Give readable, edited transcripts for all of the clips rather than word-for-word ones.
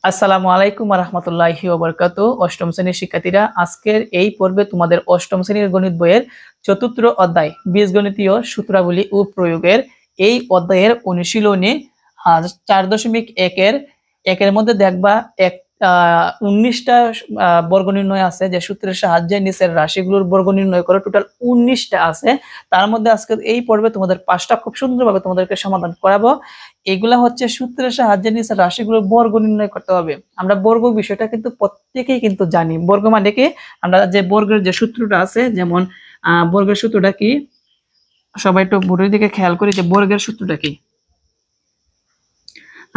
আসসালামু আলাইকুম ওয়া রাহমাতুল্লাহি ওয়া বারাকাতুহু। অষ্টম শ্রেণীর শিক্ষার্থীরা, আজকের এই পর্বে তোমাদের অষ্টম শ্রেণীর গণিত বইয়ের চতুর্থ অধ্যায় বীজগণিতীয় সূত্রাবলী ও প্রয়োগের এই অধ্যায়ের অনুশীলনী 4.1 এর একের মধ্যে দেখবা 19টা বর্গ নির্ণয় আছে, যে সূত্রের সাহায্যে নিচের রাশিগুলোর বর্গ নির্ণয় করে। টোটাল 19টা আছে। তার মধ্যে আজকে এই পর্বে তোমাদের 5টা খুব সুন্দরভাবে তোমাদেরকে সমাধান করাবো। এগুলা হচ্ছে সূত্রের সাহায্যে নিচের রাশিগুলোর বর্গ নির্ণয় করতে হবে। আমরা বর্গ বিষয়টা কিন্তু প্রত্যেকেই কিন্তু জানি। বর্গ মানে কি, আমরা যে বর্গের যে সূত্রটা আছে, যেমন বর্গের সূত্রটা কি, সবাই একটু বোর্ডের দিকে খেয়াল করি যে বর্গের সূত্রটা কি।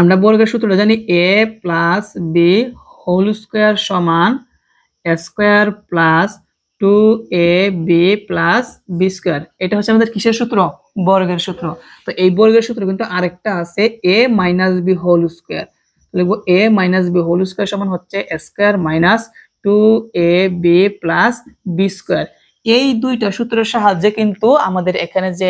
আমরা বর্গের সূত্রটা জানি, a plus B whole square সমান a square plus 2ab plus B square. এটা হচ্ছে আমাদের কিসের সূত্র? বর্গের সূত্র। তো এই বর্গের সূত্র কিন্তু আরেকটা আছে, a minus B whole square. লিখবো a minus B whole square সমান হচ্ছে a square minus 2ab plus B square. এই দুইটা সূত্রের সাহায্যে কিন্তু আমাদের এখানে যে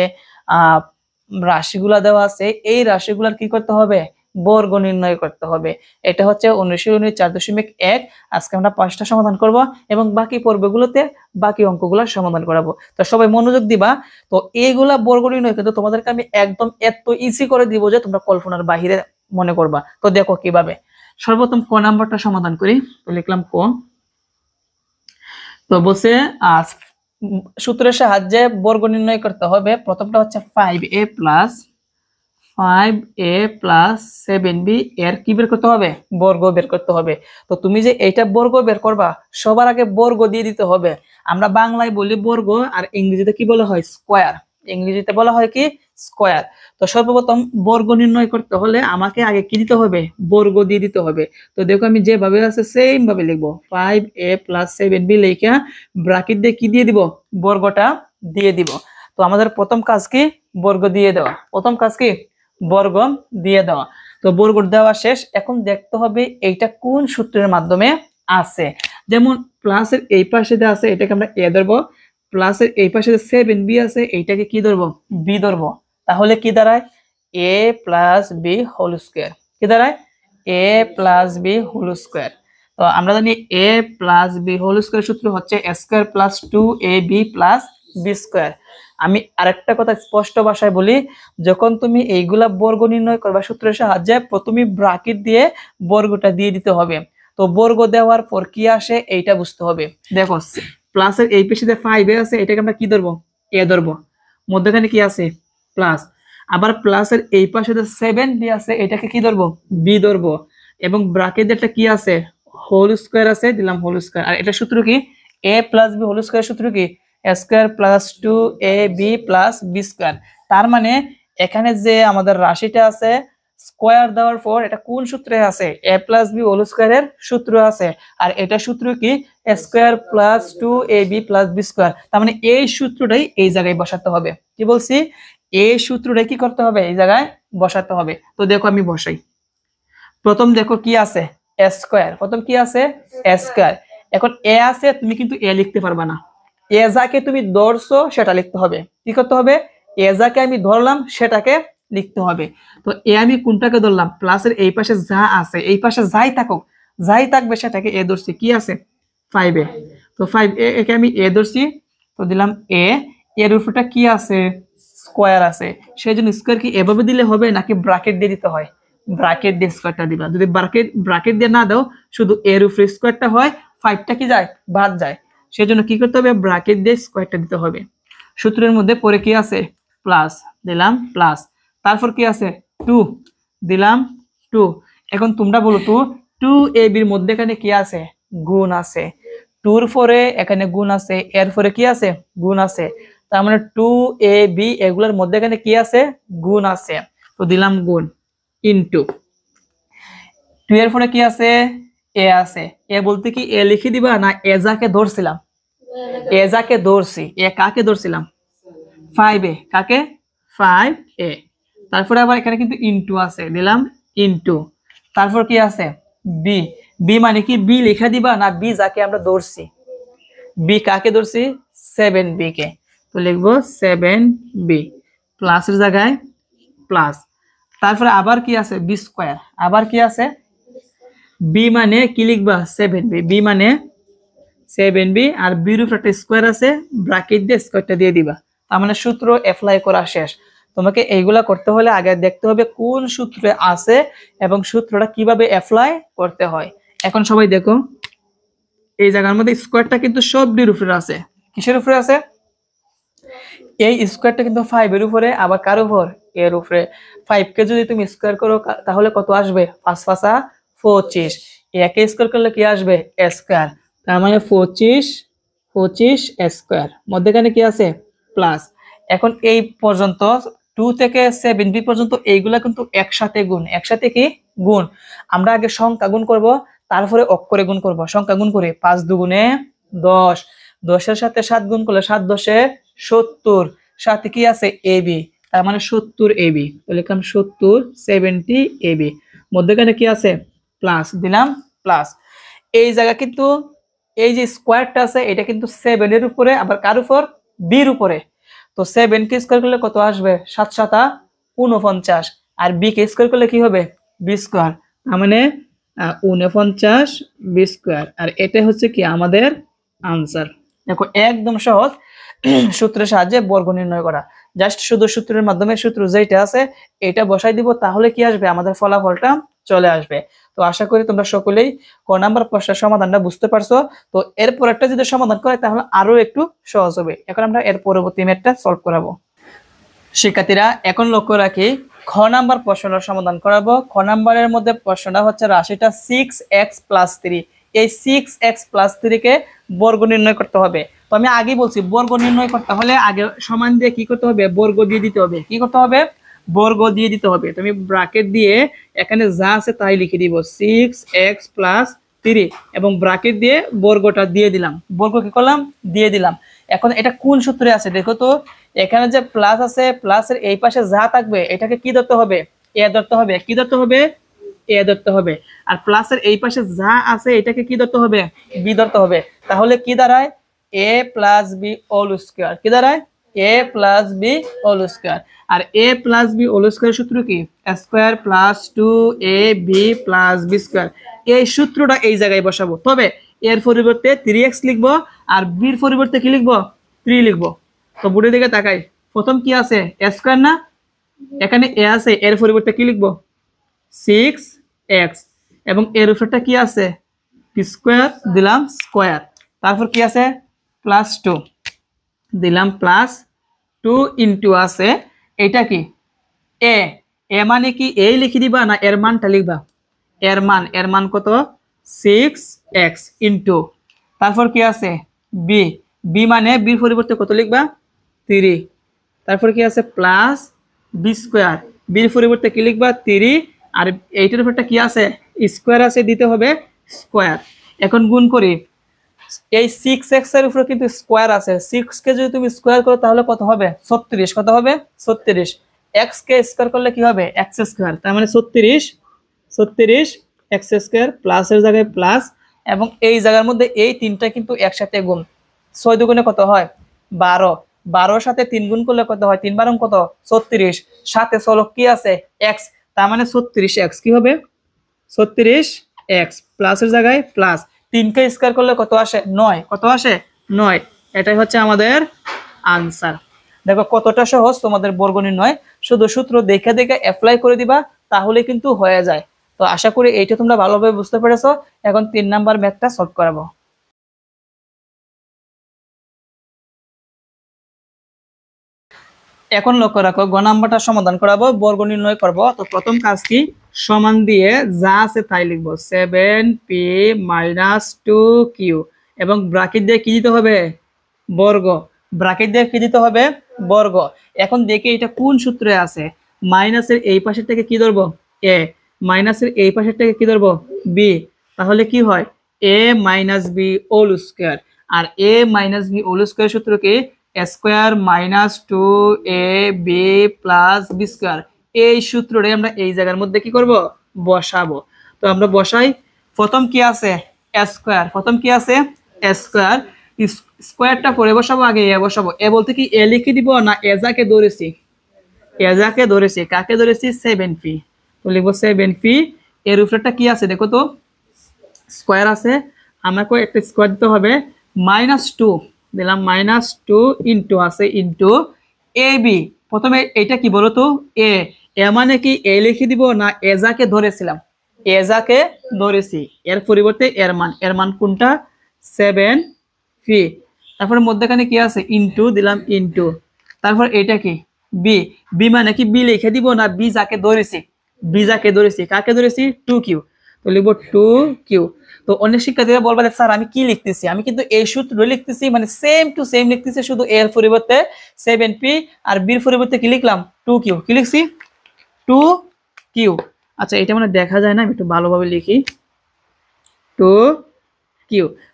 রাশিগুলা দেওয়া আছে, এই রাশিগুলার কি করতে হবে? বর্গ নির্ণয় করতে হবে। এটা হচ্ছে অনুশীলনী 4.1। আজকে আমরা 5টা সমাধান করব এবং বাকি পর্বগুলোতে বাকি অঙ্কগুলো সমাধান করাবো। তো সবাই মনোযোগ দিবা। তো এইগুলা বর্গ নির্ণয় কিন্তু তোমাদেরকে আমি একদম এত ইজি করে দিব যে তোমরা কল্পনার বাহিরে মনে করবা। তো দেখো কিভাবে। সর্বপ্রথম ক নাম্বারটা সমাধান করি। তো লিখলাম ক। তো বসে সূত্রের সাহায্যে বর্গ নির্ণয় করতে হবে। প্রথমটা হচ্ছে 5a প্লাস 7b এর কি বের করতে হবে? বর্গ বের করতে হবে। তো তুমি যে এইটা বর্গ বের করবা, সবার আগে বর্গ দিয়ে দিতে হবে। আমরা বাংলায় বলি বর্গ, আর ইংরেজিতে কি বলা হয়? স্কোয়ার। ইংরেজিতে বলা হয় কি? স্কোয়ার। তো সর্বপ্রথম বর্গ নির্ণয় করতে হলে আমাকে আগে কি দিতে হবে? বর্গ দিয়ে দিতে হবে। তো দেখো আমি যেভাবে আছে সেম ভাবে লিখবো, 5a প্লাস 7b লিখে ব্র্যাকেট দিয়ে কি দিয়ে দিব? বর্গটা দিয়ে দিব। তো আমাদের প্রথম কাজ কি? বর্গ দিয়ে দেওয়া। প্রথম কাজ কি? বর্গ দিয়ে দেওয়া। তো বর্গ দেওয়া শেষ। এখন দেখতে হবে এইটা কোন সূত্রের মাধ্যমে আছে। যেমন প্লাসের এই পাশে যে আছে এটাকে আমরা এ ধরবো, প্লাসের এই পাশে যে 7b আছে এইটাকে কি ধরবো? বি ধরবো। তাহলে কি দাঁড়ায়? a plus B whole square. কি দাঁড়ায়? a plus B whole square. তো আমরা জানি a plus B whole square সূত্র হচ্ছে a square plus 2ab plus B square. আমি আরেকটা কথা স্পষ্ট ভাষায় বলি, যখন তুমি এইগুলা বর্গ নির্ণয় করবা সূত্রের সাহায্যে, প্রথমে ব্র্যাকেট দিয়ে বর্গটা দিয়ে দিতে হবে। তো বর্গ দেওয়ার পর কি আসে এইটা বুঝতে হবে। দেখো প্লাসের এই পাশে 5 আছে, এটাকে আমরা কি ধরবো? এ ধরবো। মধ্যখানে কি আছে? প্লাস। আবার প্লাসের এই পাশে 7b আছে, এটাকে কি ধরবো? বি ধরবো। এবং ব্র্যাকেট একটা কি আছে? হোল স্কোয়ার আছে, দিলাম হোল স্কোয়ার। আর এটা সূত্র কি? a plus B whole square সূত্র কি? a square plus 2ab plus B square. তার মানে এখানে যে আমাদের রাশিটা আছে, স্কোয়ার দেওয়ার পর এটা কোন সূত্রে আছে? a প্লাস বি হোল স্কোয়ারের সূত্র আছে। আর এটা সূত্র কি? a square plus 2ab plus B square. তার মানে এই সূত্রটাই এই জায়গায় বসাতে হবে। কি বলছি? এই সূত্রটাই কি করতে হবে? এই জায়গায় বসাতে হবে। তো দেখো আমি বসাই। প্রথম দেখো কি আছে? a square. প্রথম কি আছে? a square. এখন a আছে, তুমি কিন্তু a লিখতে পারবা না। এ যাকে তুমি ধরছো সেটা লিখতে হবে। কি করতে হবে? এ যাকে আমি ধরলাম সেটাকে লিখতে হবে। তো এ আমি কোনটাকে ধরলাম? প্লাসের এই পাশে যা আছে, এই পাশে যাই থাকুক, যাই থাকবে সেটাকে এ ধরছি। কি আছে? 5a। তো 5a একে আমি এ ধরছি। তো দিলাম এ। এর উপরটা কি আছে? স্কোয়ার আছে। সেই জন্য স্কোয়ার কি এভাবে দিলে হবে নাকি ব্র্যাকেট দিয়ে দিতে হয়? ব্র্যাকেট দিয়ে স্কোয়ারটা দিবা। যদি ব্র্যাকেট দিয়ে না দাও, শুধু এর উপরে স্কোয়ারটা হয়, 5টা কি যায়? বাদ যায়। সেজন্য কি করতে হবে? ব্র্যাকেট দিয়ে স্কোয়ারটা দিতে হবে। সূত্রের মধ্যে পরে কি আছে? প্লাস। দিলাম প্লাস। তারপর কি আছে? 2 দিলাম 2। এখন তোমরা বলো তো, 2ab এর মধ্যে এখানে কি আছে? গুণ আছে। 2 এর পরে এখানে গুণ আছে, এর পরে কি আছে? গুণ আছে। তার মানে 2ab এগুলোর মধ্যে এখানে কি আছে? গুণ আছে। তো দিলাম গুণ ইনটু 2 এর পরে কি আছে? এ আছে। এ বলতে কি এ লিখে দিবা না এ যাকে ধরছিলাম? এ যাকে ধরছি। এ কাকে ধরছিলাম? 5a। কাকে? 5a। তারপরে আবার এখানে কিন্তু ইনটু আছে, দিলাম ইনটু। তারপর কি আছে? বি। বি মানে কি? বি লিখে দিবা না বি যাকে আমরা ধরছি? বি কাকে ধরছি? 7b কে। তো লিখবো 7b প্লাসের জায়গায় প্লাস। তারপরে আবার কি আছে? B square. আবার কি আছে? বি মানে কি লিখবা 7b, বি মানে 7b, আর বির উপর একটা স্কোয়ার আছে, ব্র্যাকেট দিয়ে স্কোয়ারটা দিয়ে দিবা। তার মানে সূত্র অ্যাপ্লাই করা শেষ। তোমাকে এইগুলা করতে হলে আগে দেখতে হবে কোন সূত্রে আছে এবং সূত্রটা কিভাবে অ্যাপ্লাই করতে হয়। এখন সবাই দেখো, এই জায়গার মধ্যে স্কোয়ারটা কিন্তু সব বির উপরে আছে। কিসের উপরে আছে? এই স্কোয়ারটা কিন্তু 5 এর উপরে, আবার কার উপর? এর উপরে। 5 কে যদি তুমি স্কোয়ার করো তাহলে কত আসবে? 5 5 25। একে স্কোয়ার করলে কি আসবে? স্কোয়ার। তার মানে 25 স্কোয়ার, মধ্যখানে কি আছে? প্লাস। এখন এই পর্যন্ত 2 থেকে 7b পর্যন্ত এইগুলা কিন্তু একসাথে গুণ। একসাথে কি গুণ? আমরা আগে সংখ্যা গুণ করব, তারপরে অক্ষরে গুণ করব। সংখ্যা গুণ করে 5 দুগুণে 10, 10 এর সাথে 7 গুণ করলে 7 10 70, সাথে কি আছে? এবি, তার মানে 70 এবি। তো লিখলাম 70 70 এবি, মধ্যখানে কি আছে? প্লাস দিলাম, প্লাস। এই জায়গা কিন্তু এই যে স্কোয়ারটা আছে এটা কিন্তু 7 এর উপরে, আবার কার উপর? বির উপরে। তো 7 কে স্কোয়ার করলে কত আসবে? 7 7 49, আর বি কে স্কোয়ার করলে কি হবে? B square. তার মানে 49 বি স্কোয়ার। আর এটা হচ্ছে কি আমাদের আনসার। দেখো একদম সহজ সূত্রের সাহায্যে বর্গ নির্ণয় করা। জাস্ট শুধু সূত্রের মাধ্যমে, সূত্র যেটা আছে এটা বসাই দিব, তাহলে কি আসবে? আমাদের ফলাফলটা চলে আসবে। তো আশা করি তোমরা সকলেই ক নাম্বার প্রশ্নের সমাধানটা বুঝতে পারছো। তো এরপর একটা যদি সমাধান করে তাহলে আরো একটু সহজ হবে। এখন আমরা এর পরবর্তী ম্যাথটা সলভ করাবো। শিক্ষার্থীরা এখন লক্ষ্য রাখি, খ নাম্বার প্রশ্নটার সমাধান করাবো। খ নাম্বারের মধ্যে প্রশ্নটা হচ্ছে রাশিটা 6x + 3। এই 6x + 3 কে বর্গ নির্ণয় করতে হবে। তো আমি আগেই বলছি, বর্গ নির্ণয় করতে হলে আগে সমান দিয়ে কি করতে হবে? বর্গ দিয়ে দিতে হবে। কি করতে হবে? বর্গ দিয়ে দিতে হবে। তুমি ব্র্যাকেট দিয়ে এখানে যা আছে তাই লিখে দিব, 6x + 3, এবং ব্র্যাকেট দিয়ে বর্গটা দিয়ে দিলাম। বর্গ কি করলাম? দিয়ে দিলাম। এখন এটা কোন সূত্রে আছে দেখো তো। এখানে যে প্লাস আছে, প্লাসের এই পাশে যা থাকবে এটাকে কি ধরতে হবে? এ ধরতে হবে। কি ধরতে হবে? এ ধরতে হবে। আর প্লাসের এই পাশে যা আছে এটাকে কি ধরতে হবে? বি ধরতে হবে। তাহলে কি দাঁড়ায়? a + b whole square. কি দাঁড়ায়? a + b whole square. আর a + b হোল স্কয়ার সূত্র কি? Square + 2ab + b square. এই সূত্রটা এই জায়গায় বসাবো। তবে এর পরিবর্তে 3x লিখবো, আর b এর পরিবর্তে কি লিখবো? 3 লিখবো। তো বোর্ডের দিকে তাকাই, প্রথম কি আছে? স্কয়ার না? এখানে a আছে, এর পরিবর্তে কি লিখবো? 6x, এবং এর উপরটা কি আছে? স্কয়ার, দিলাম স্কয়ার। তারপর কি আছে? +2, দিলাম +2 ইনটু আছে, এটা কি? এ। এ মানে কি এই লিখে দিবা না এর মানটা লিখবা? এর মান কত? 6x ইনটু, তারপর কি আছে? বি। বি মানে বির পরিবর্তে কত লিখবা? 3। তারপর কি আছে? Plus B square. বির পরিবর্তে কি লিখবা? 3। আর এইটার উপরটা কি আছে? স্কোয়ার আছে, দিতে হবে স্কোয়ার। এখন গুণ করি, এই 6x এর উপরে কিন্তু স্কোয়ার আছে। 6 কে যদি তুমি স্কোয়ার করো তাহলে কত হবে? 36। কত হবে? 36। x কে স্কোয়ার করলে কি হবে? x square. তার মানে 36 x স্কোয়ার, প্লাসের জায়গায় প্লাস, এবং এই জায়গার মধ্যে এই তিনটা কিন্তু একসাথে গুণ। 6 দুগুণে কত হয়? 12। 12 সাথে 3 গুণ করলে কত হয়? 3 বারং কত? 36। সাথে চলো কি আছে? x। তার মানে 36x কি হবে? 36x, প্লাসের জায়গায় প্লাস। 3 কে স্কয়ার করলে কত আসে? 9। কত আসে? 9। এটাই হচ্ছে আমাদের আনসার। দেখো কতটা সহজ তোমাদের বর্গ নির্ণয়। শুধু সূত্র দেখে দেখে অ্যাপ্লাই করে দিবা, তাহলে কিন্তু হয়ে যায়। তো আশা করি এইটা তোমরা ভালোভাবে বুঝতে পেরেছো। এখন 3 নাম্বার ম্যাথটা সলভ করাবো। এখন লক্ষ্য রাখো, গ নাম্বারটা সমাধান করাবো, বর্গ নির্ণয় করব। তো প্রথম কাজ কি? সমান দিয়ে যা আছে তাই লিখবো, 7p - 2q, এবং ব্র্যাকেট দিয়ে কি দিতে হবে? বর্গ। ব্র্যাকেট দিয়ে কি দিতে হবে? বর্গ। এখন দেখি এটা কোন সূত্রে আছে। মাইনাসের এই পাশেরটাকে কি ধরবো? এ। মাইনাসের এই পাশেরটাকে কি ধরবো? বি। তাহলে কি হয়? a - b whole square. আর a - b হোল স্কয়ার সূত্র কি? Square - 2ab + b square. এই সূত্রটাই আমরা এই জায়গার মধ্যে কি করব? বসাবো। তো আমরা বসাই। প্রথম কি আছে? স্কয়ার। প্রথম কি আছে? স্কয়ার। স্কয়ারটা পরে বসাবো, আগে এ বসাবো। এ বলতে কি এ লিখে দিব না এ যাকে ধরেছি? এ যাকে ধরেছি, কাকে ধরেছি? 7p। তো লিখবো 7p। এর উপরটা কি আছে দেখো তো? স্কোয়ার আছে, আমাকে একটা স্কোয়ার দিতে হবে, -2 দিলাম, -2 ইন্টু আছে ইন্টু এ বি। প্রথমে এটা কি বলো তো, এ এ মানে কি এ লিখে দিব না এজাকে ধরেছিলাম, এজাকে ধরেছি, এর পরিবর্তে এর মান কোনটা, 7 ফি। তারপরে মধ্যখানে কি আছে, ইন্টু দিলাম ইন্টু, তারপর এটা কি বি, বি মানে কি বি লিখে দিব না বি যাকে ধরেছি, বি যাকে ধরেছি, কাকে ধরেছি, 2Q, তো লিখবো 2Q। তো অনেক শিক্ষার্থীরা বলবে যে স্যার আমি কি লিখতেছি, আমি কিন্তু এই সূত্র লিখতেছি, মানে সেম টু সেম লিখতেছি, শুধু এর পরিবর্তে 7P আর বির পরিবর্তে কি লিখলাম, 2Q, কি লিখছি, 2Q। আচ্ছা এটা মানে দেখা যায় না, আমি একটু ভালোভাবে লিখি, 2Q।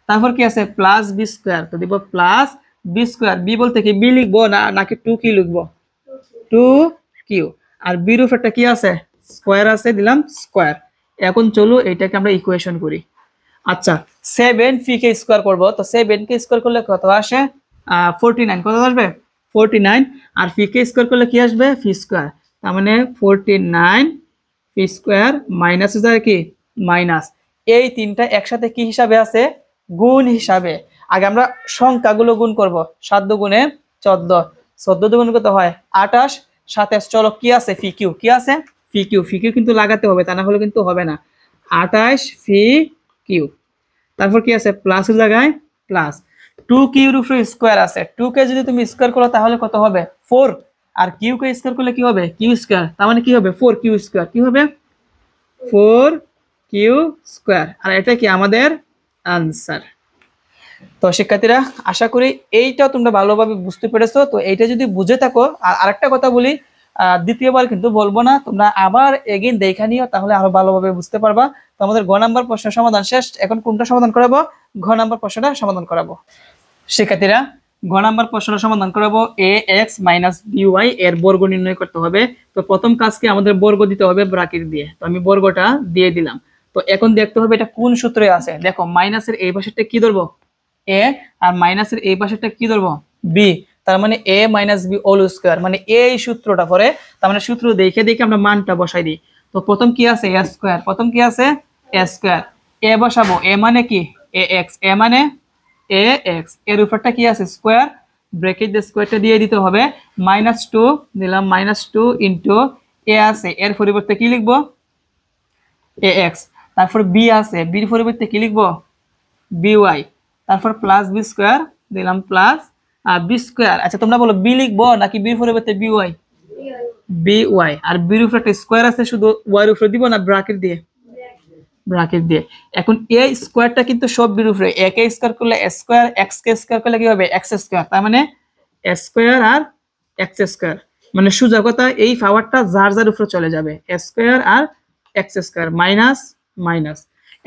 তারপর কি আছে, প্লাস বি স্কোয়ার, তো দিব প্লাস বি স্কোয়ার, বি বলতে কি বি লিখবো না নাকি 2Q লিখবো, 2Q। আর বির উপরটা কি আছে, স্কোয়ার আছে, দিলাম স্কোয়ার। এখন চলো এটাকে আমরা ইকুয়েশন করি। আচ্ছা 7 ফি কে স্কোয়ার করবো, তো 7 কে স্কোয়ার করলে কত আসে, 49, কত আসবে, 49। আর ফি কে স্কোয়ার করলে কি আসবে, ফি স্কোয়ার, তার মানে 49 ফি স্কোয়ার মাইনাস যায় কি মাইনাস, এই তিনটা একসাথে কি হিসাবে আছে, গুণ হিসাবে। আগে আমরা সংখ্যাগুলো গুণ করব, 7 দুগুণে 14, 14 দুগুণে কত হয় 28, 27, চলো কি আছে, ফি কিউ, কি আছে, ফি কিউ, ফি কিউ কিন্তু লাগাতে হবে, তা না হলে কিন্তু হবে না, 28 ফি কিউ। তারপর কি আছে, প্লাসের জায়গায় প্লাস, 2Q এর উপরে স্কোয়ার আছে, 2 কে যদি তুমি স্কোয়ার করো তাহলে কত হবে 4, আর কিউ কে স্কোয়ার করলে কি হবে, কিউ স্কোয়ার, তার মানে কি হবে 4Q স্কোয়ার, কি হবে 4Q স্কোয়ার। আর এটা কি আমাদের আনসার। তো শিক্ষার্থীরা আশা করি এইটাও তোমরা ভালোভাবে বুঝতে পেরেছো। তো এইটা যদি বুঝে থাকো, আর আরেকটা কথা বলি, দ্বিতীয়বার কিন্তু বলবো না, তোমরা আবার এগেইন দেখা নিও, তাহলে আরো ভালোভাবে বুঝতে পারবা। তো আমাদের গ নাম্বার প্রশ্নের সমাধান শেষ, এখন কোনটা সমাধান করাবো, ঘ নাম্বার প্রশ্নটা সমাধান করাবো। শিক্ষার্থীরা ঘ নাম্বার প্রশ্নটা সমাধান করাবো, এ এক্স মাইনাস বিওয়াই এর বর্গ নির্ণয় করতে হবে। তো প্রথম কাজকে আমাদের বর্গ দিতে হবে ব্র্যাকেট দিয়ে, তো আমি বর্গটা দিয়ে দিলাম। তো এখন দেখতে হবে এটা কোন সূত্রে আছে, দেখো মাইনাসের এই পাশেরটা কি ধরবো, এ, আর মাইনাসের এই পাশেরটা কি ধরবো, বি, তার মানে এ মাইনাস বি হোল স্কয়ার, মানে এই সূত্রটা পরে, তার মানে সূত্র দেখে দেখে আমরা মানটা বসাই দিই। তো প্রথম কি আছে এ স্কয়ার, প্রথম কি আছে এ স্কয়ার, এ বসাবো, এ মানে কি এ এক্স, এ মানে এ এক্স, এর উপরটা কি আছে স্কয়ার, ব্র্যাকেট দিয়ে স্কয়ারটা দিয়ে দিতে হবে, -2 দিলাম, -2 ইনটু এ আছে, এর পরিবর্তে কি লিখবো এ এক্স, তারপর বি আছে, বির পরিবর্তে কি লিখবো বিওয়াই, তারপর প্লাস বি স্কোয়ার দিলাম, প্লাস বি স্কোয়ার। আচ্ছা তোমরা বলো বি লিখবো নাকি বির পরিবর্তে বিওয়াই, বিওয়াই। আর বির উপরে একটা স্কোয়ার আছে, শুধু ওয়াই এর উপরে দিব না ব্র্যাকেট দিয়ে, ব্র্যাকেট দিয়ে। এখন এই স্কোয়ারটা কিন্তু সব বির উপরে, এ কে স্কোয়ার করলে এ স্কোয়ার, এক্স কে স্কোয়ার করলে কি হবে এক্স স্কোয়ার, তার মানে এ স্কোয়ার আর এক্স স্কোয়ার, মানে সোজা কথা এই পাওয়ারটা যার যার উপরে চলে যাবে, এ স্কোয়ার আর এক্স স্কোয়ার, মাইনাস মাইনাস।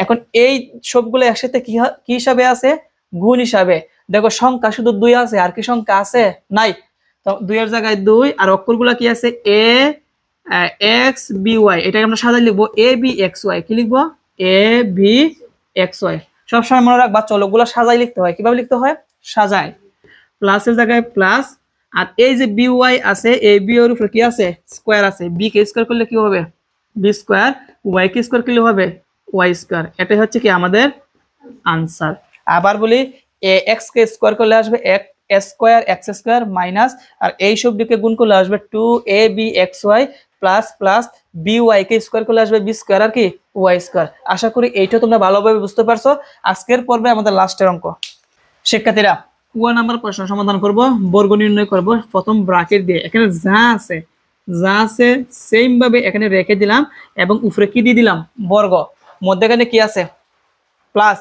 এখন এই সবগুলো একসাথে কি হিসাবে আছে, গুণ হিসাবে। দেখো সংখ্যা শুধু 2 আছে, আর কি সংখ্যা আছে নাই, তো 2 এর জায়গায় 2, আর অক্ষরগুলো কি আছে এ এক্স বি ওয়াই, এটাকে আমরা সাজাই লিখবো এ বি এক্স ওয়াই, কি লিখবো এ বি এক্স ওয়াই। সবসময় মনে রাখবা চলকগুলো সাজাই লিখতে হয়, কিভাবে লিখতে হয় সাজায়, প্লাসের জায়গায় প্লাস, আর এই যে বি ওয়াই আছে, এই বি এর উপরে কি আছে স্কোয়ার আছে, বি কে স্কোয়ার করলে কি হবে বি স্কোয়ার, ওয়াই কে স্কোয়ার করলে হবে ওয়াই স্কোয়ার। এটাই হচ্ছে কি আমাদের আনসার। আবার বলি এ এক্স কে স্কোয়ার করলে আসবে x square x square minus, আর এই সবটিকে গুণ করলে আসবে 2ab(xy) প্লাস প্লাস by কে স্কোয়ার করলে আসবে b স্কোয়ার আর কি y স্কোয়ার। আশা করি এইটা তোমরা ভালোভাবে বুঝতে পারছো। আজকের পর্বে আমাদের লাস্টের অঙ্ক। শিক্ষার্থীরা 1 নাম্বার প্রশ্ন সমাধান করব, বর্গ নির্ণয় করব প্রথম ব্র্যাকেট দিয়ে। এখানে যা আছে সেম ভাবে এখানে রেখে দিলাম, এবং উপরে কি দিয়ে দিলাম বর্গ, মধ্যখানে কি আছে প্লাস,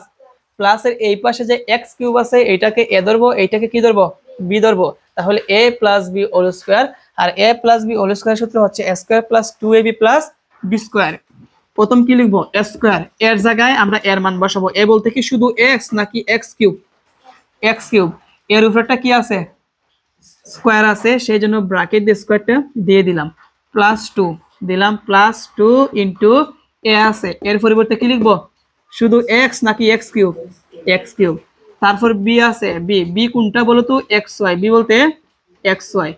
প্লাসের এই পাশে যে এক্স কিউব আছে এটাকে এ ধরবো, এইটাকে কি ধরবো বি ধরবো, তাহলে A plus B whole square. আর A plus B whole square সূত্র হচ্ছে A square plus 2ab plus B square. প্রথম কি লিখবো এ স্কোয়ার, এর জায়গায় আমরা এর মান বসাবো, এ বলতে কি শুধু এক্স নাকি এক্স কিউব, এক্স কিউব, এর উপরটা কি আছে স্কোয়ার আছে, সেই জন্য ব্র্যাকেট দিয়ে স্কোয়ারটা দিয়ে দিলাম, +2 দিলাম, +2 ইন্টু এ আছে, এর পরিবর্তে কি লিখবো শুধু এক্স নাকি এক্স কিউব, এক্স কিউব। তারপর বি আছে, বি, বি কোনটা বলো তো এক্স ওয়াই, বি বলতে এক্স ওয়াই।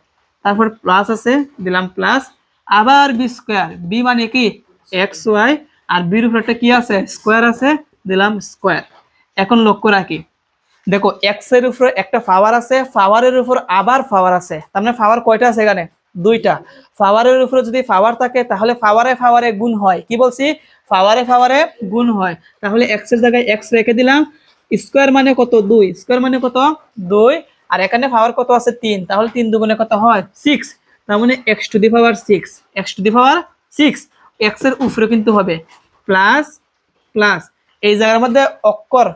তারপর প্লাস আছে দিলাম প্লাস, আবার বি স্কোয়ার, বি মানে কি এক্স ওয়াই, আর বির উপরটা কি আছে স্কোয়ার আছে, দিলাম স্কোয়ার। এখন লক্ষ্য রাখি, দেখো এক্স এর উপরে একটা পাওয়ার আছে, পাওয়ারের উপর আবার পাওয়ার আছে, তার মানে পাওয়ার কয়টা আছে এখানে? দুইটা। পাওয়ারের উপরে যদি পাওয়ার থাকে তাহলে পাওয়ারে পাওয়ারে গুণ হয়, কি বলছি? পাওয়ারে পাওয়ারে গুণ হয়। তাহলে এক্স এর জায়গায় এক্স রেখে দিলাম, স্কোয়ার মানে কত? 2, স্কোয়ার মানে কত? 2। আর এখানে পাওয়ার কত আছে? 3, তাহলে 3 দুগুণে কত হয়? 6। তার মানে X to the power 6, x to the power 6। X এর উপরে কিন্তু হবে প্লাস প্লাস, এই জায়গার মধ্যে অক্ষর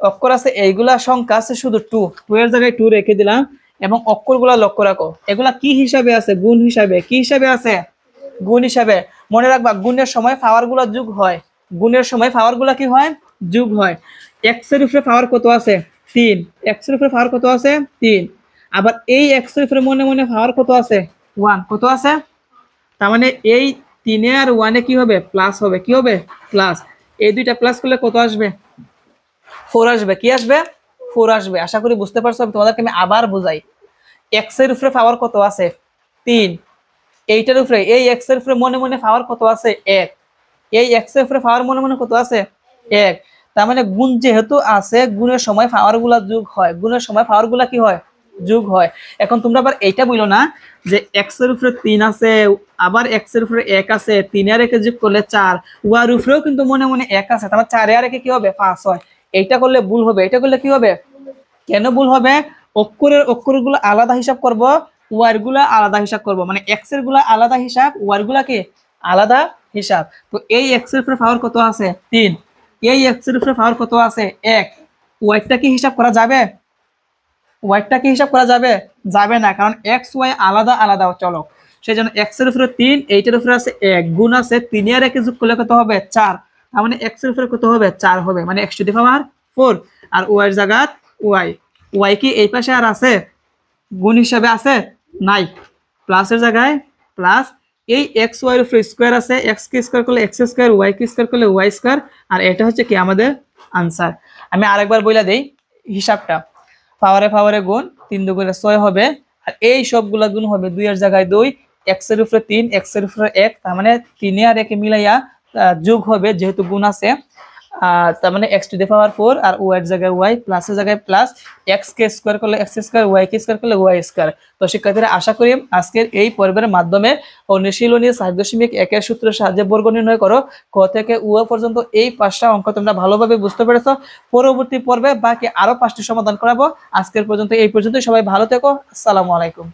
অক্ষর আছে, এইগুলা সংখ্যা আছে শুধু 2, 2 এর জায়গায় 2 রেখে দিলাম। এবং অক্ষরগুলা লক্ষ্য রাখো, এগুলা কি হিসাবে আছে? গুণ হিসাবে। কি হিসাবে আছে? গুণ হিসাবে। মনে রাখবা গুণের সময় পাওয়ার গুলা যোগ হয়, গুণের সময় পাওয়ার গুলা কি হয়? যোগ হয়। এক্স এর উপরে পাওয়ার কত আছে? 3, এক্স এর উপরে পাওয়ার কত আছে? 3। আবার এই এক্স এর উপরে মনে মনে পাওয়ার কত আছে? 1। কত আছে? তার মানে এই 3 আর 1 কি হবে? প্লাস হবে। কি হবে? প্লাস। এই দুইটা প্লাস করলে কত আসবে? 4 আসবে। কি আসবে? 4 আসবে। আশা করি বুঝতে পারছো। তোমাদেরকে আমি আবার বুঝাই। এক্স এর উপরে পাওয়ার কত আছে? 3। এইটার উপরে, এই এক্স এর উপরে মনে মনে পাওয়ার কত আছে? 1। এই এক্স এর উপরে পাওয়ার মনে মনে কত আছে? 1। তার মানে গুণ যেহেতু আছে, গুণের সময় পাওয়ার গুলা যোগ হয়, গুণের সময় পাওয়ার গুলা কি হয়? যোগ হয়। এখন তোমরা আবার এইটা বলো না যে এক্স এর উপরে 3 আছে, আবার এক্স এর উপরে 1 আছে, 3 আর 1 যোগ করলে 4, ওয়ার উপরেও কিন্তু মনে মনে 1 আছে, তার মানে 4 আর 1 কি হবে? 5 হয়। এইটা করলে ভুল হবে। এটা করলে কি হবে? কেন ভুল হবে? অক্ষরগুলো আলাদা হিসাব করব, ওয়ার গুলা আলাদা হিসাব করব, মানে এক্স এর গুলা আলাদা হিসাব, ওয়ার গুলা কি আলাদা হিসাব। তো এই এক্স এর উপরে পাওয়ার কত আছে? 3। এই এক্স এর উপরে পাওয়ার কত আছে? 1। ওয়াইটা কি হিসাব করা যাবে? ওয়াইটা কি হিসাব করা যাবে? যাবে না, কারণ এক্স ওয়াই আলাদা আলাদা চলক। সেই জন্য এক্স এর উপরে 3, এইটার উপরে আছে 1, গুণ আছে 3 আর 1 যোগ করলে কত হবে? 4। তার মানে এক্স এর উপরে কত হবে? 4 হবে, মানে এক্স টু দি পাওয়ার 4। আর ওয়াই এর জায়গা ওয়াই, ওয়াই কি এই পাশে আর আছে? গুণ হিসাবে আছে? নাই। প্লাসের জায়গায় প্লাস। এই এক্স ওয়াই এর উপরে স্কোয়ার আছে, এক্স কে স্কোয়ার করলে এক্স স্কোয়ার, ওয়াই কে স্কোয়ার করলে ওয়াই স্কোয়ার। আর এটা হচ্ছে কি আমাদের আনসার। আমি আরেকবার বইলা দেই হিসাবটা। পাওয়ারে পাওয়ারে গুণ, 3 দুগুণে 6 হবে। আর এই সবগুলা গুণ হবে 2 এর জায়গায় 2, এক্স এর উপরে 3, এক্স এর উপরে 1, তার মানে 3 আর 1 মিলাইয়া যোগ হবে যেহেতু গুণ আছে। তার মানে এক্স টু দি পাওয়ার 4, আর ওয়াই এর জায়গায় ওয়াই, প্লাসের জায়গায় প্লাস, এক্স কে স্কোয়ার করলে এক্স স্কোয়ার, ওয়াই কে স্কোয়ার করলে ওয়াই স্কোয়ার। তো শিক্ষার্থীরা আশা করি আজকের এই পর্বের মাধ্যমে অনুশীলনী 7.1 এর সূত্রের সাহায্যে বর্গ নির্ণয় করো ক থেকে উ পর্যন্ত এই 5টা অঙ্ক তোমরা ভালোভাবে বুঝতে পেরেছো। পরবর্তী পর্বে বাকি আরো 5টি সমাধান করাবো। আজকের পর্যন্ত এই পর্যন্তই। সবাই ভালো থেকো। আসসালামু আলাইকুম।